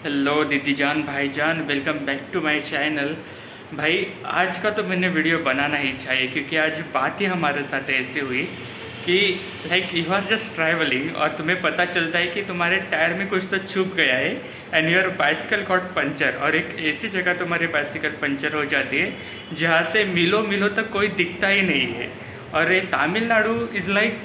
Hello दीदी जान भाईजान, welcome back to my channel. भाई आज का तो मैंने वीडियो बनाना ही चाहिए क्योंकि आज बात ही हमारे साथ ऐसी हुई कि like you are just travelling और तुम्हें पता चलता है कि तुम्हारे टायर में कुछ तो छुप गया है and your bicycle got puncture. और एक ऐसी जगह तुम्हारी बाइसिकल पंचर हो जाती है जहाँ से मीलों मीलों तक कोई दिखता ही नहीं है। और ये Tamil Nadu is like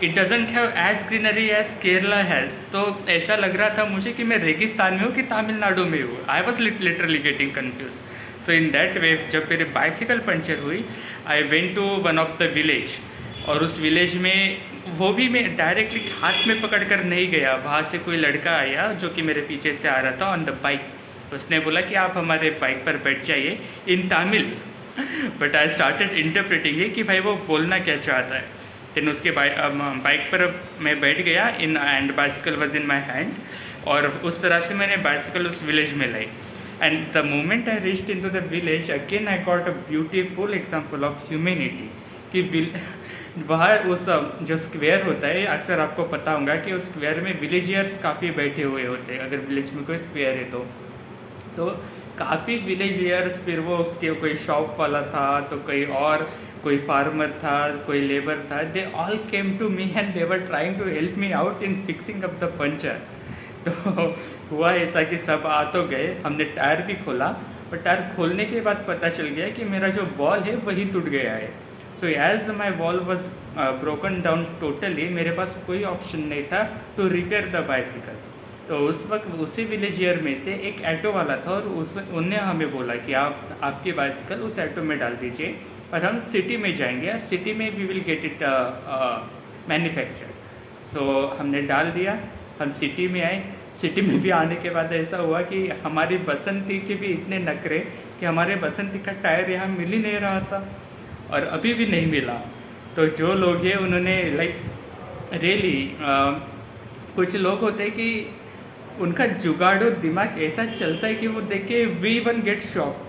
it doesn't have as greenery as Kerala has. तो ऐसा लग रहा था मुझे कि मैं रेगिस्तान में हूँ कि तमिलनाडु में हूँ। I was literally getting confuse. So in that way जब मेरी बाइसिकल पंचर हुई I went to one of the village. और उस विलेज में वो भी मैं डायरेक्टली हाथ में पकड़ कर नहीं गया। वहाँ से कोई लड़का आया जो कि मेरे पीछे से आ रहा था ऑन द बाइक। उसने बोला कि आप हमारे बाइक पर बैठ जाइए in Tamil. But I started interpreting ये कि भाई वो बोलना क्या चाहता है। देन उसके बाइक पर मैं बैठ गया in and bicycle was in my hand. और उस तरह से मैंने बाइसिकल उस विलेज में लाई। And the moment I reached into the village again I got a beautiful example of humanity कि वहाँ उस जो स्क्वायर होता है, अक्सर आपको पता होगा कि उस स्क्वायर में विलेजियर्स काफ़ी बैठे हुए होते हैं। अगर विलेज में कोई स्क्वायर है तो काफ़ी विलेजियर्स, फिर वो कोई शॉप वाला था तो कोई फार्मर था, कोई लेबर था। They all came to me and they were trying to help me out in fixing up the puncture. तो हुआ ऐसा कि सब आ तो गए, हमने टायर भी खोला। और टायर खोलने के बाद पता चल गया कि मेरा जो बॉल है वही टूट गया है। So as my ball was broken down totally, मेरे पास कोई ऑप्शन नहीं था टू रिपेयर द बाइसिकल। तो उस वक्त उसी विलेजियर में से एक ऑटो वाला था और उनने हमें बोला कि आप आपकी बाइसिकल उस ऑटो में डाल दीजिए और हम सिटी में जाएंगे और सिटी में we will get it manufacture. So हमने डाल दिया, हम सिटी में आए। सिटी में भी आने के बाद ऐसा हुआ कि हमारी बसंती के भी इतने नखरे कि हमारे बसंती का टायर यहाँ मिल ही नहीं रहा था और अभी भी नहीं मिला। तो जो लोग हैं उन्होंने लाइक रियली कुछ लोग होते हैं कि उनका जुगाड़ो दिमाग ऐसा चलता है कि वो देख के वी वन गेट शॉक।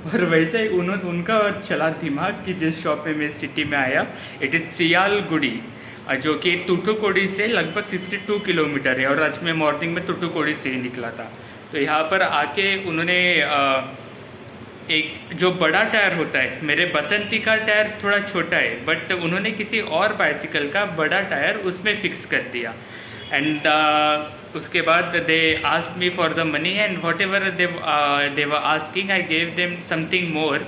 और वैसे ही उनका चला दिमाग कि जिस शॉप में मैं सिटी में आया, इट इज़ सियालगुड़ी, जो कि तूतुकुड़ी से लगभग 62 किलोमीटर है। और आज मैं मॉर्निंग में तूतुकुड़ी से ही निकला था। तो यहाँ पर आके उन्होंने एक जो बड़ा टायर होता है, मेरे बसंती का टायर थोड़ा छोटा है बट उन्होंने किसी और बाइसिकल का बड़ा टायर उसमें फिक्स कर दिया। एंड उसके बाद they asked me for the money and what ever they were asking I gave them something more.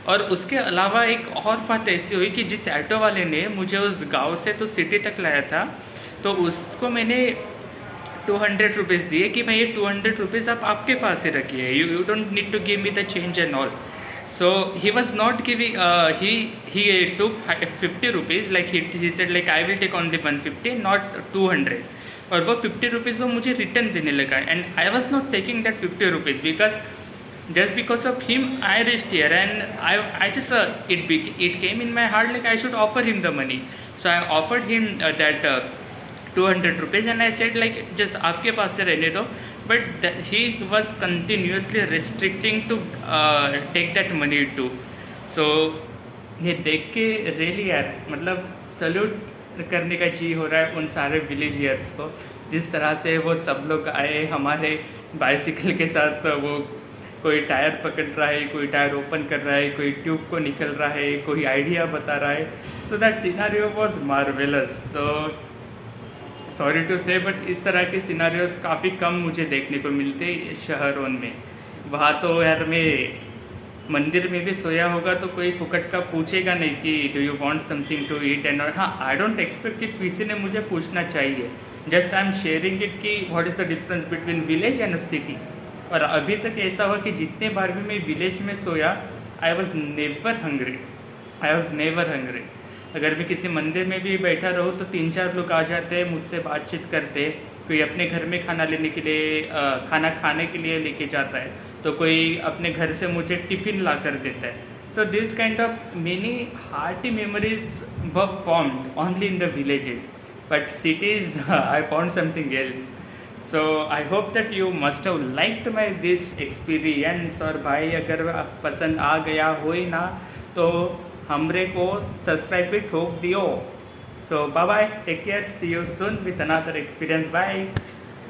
और उसके अलावा एक और बात ऐसी हुई कि जिस ऑटो वाले ने मुझे उस गांव से तो सिटी तक लाया था, तो उसको मैंने 200 रुपीज़ दिए कि भाई ये 200 रुपीज़ आप आपके पास से रखिए, you don't need to give me the change and all. So he was not giving, he took 50 rupees, like he said like I will take only 150 not 200। और वो 50 रुपीज़ वो मुझे रिटर्न देने लगा and I was not taking that 50 rupees because just because of him I reached here and I just it came in my heart like I should offer him the money. So I offered him that 200 rupees and I said like just आपके पास से रहने दो। But he was continuously restricting to take that money too. So ये देख के really यार मतलब सल्यूट करने का जी हो रहा है उन सारे विलेजियर्स को, जिस तरह से वो सब लोग आए हमारे बाइसिकल के साथ। वो कोई टायर पकड़ रहा है, कोई टायर ओपन कर रहा है, कोई ट्यूब को निकल रहा है, कोई आइडिया बता रहा है। So that scenario was marvellous. So sorry to say but इस तरह के सिनारियोज काफ़ी कम मुझे देखने को मिलते शहरों में। वहाँ तो यार मैं मंदिर में भी सोया होगा तो कोई फुकट का पूछेगा नहीं कि do you want something to eat and और हाँ आई डोंट एक्सपेक्ट कि किसी ने मुझे पूछना चाहिए। Just I am sharing it कि what is the difference between village and a city. और अभी तक ऐसा हुआ कि जितने बार भी मैं विलेज में सोया I was never hungry, I was never hungry. अगर मैं किसी मंदिर में भी बैठा रहूँ तो 3-4 लोग आ जाते हैं, मुझसे बातचीत करते। कोई अपने घर में खाना लेने के लिए खाना खाने के लिए लेके जाता है, तो कोई अपने घर से मुझे टिफ़िन ला कर देता है। So this kind of many hearty memories were formed only in the villages but cities I found something else. So I hope that you must have liked my this experience. और भाई अगर पसंद आ गया हो ही ना तो हमरे को सब्सक्राइब भी ठोक दियो। So bye bye, take care, see you soon with another experience, bye.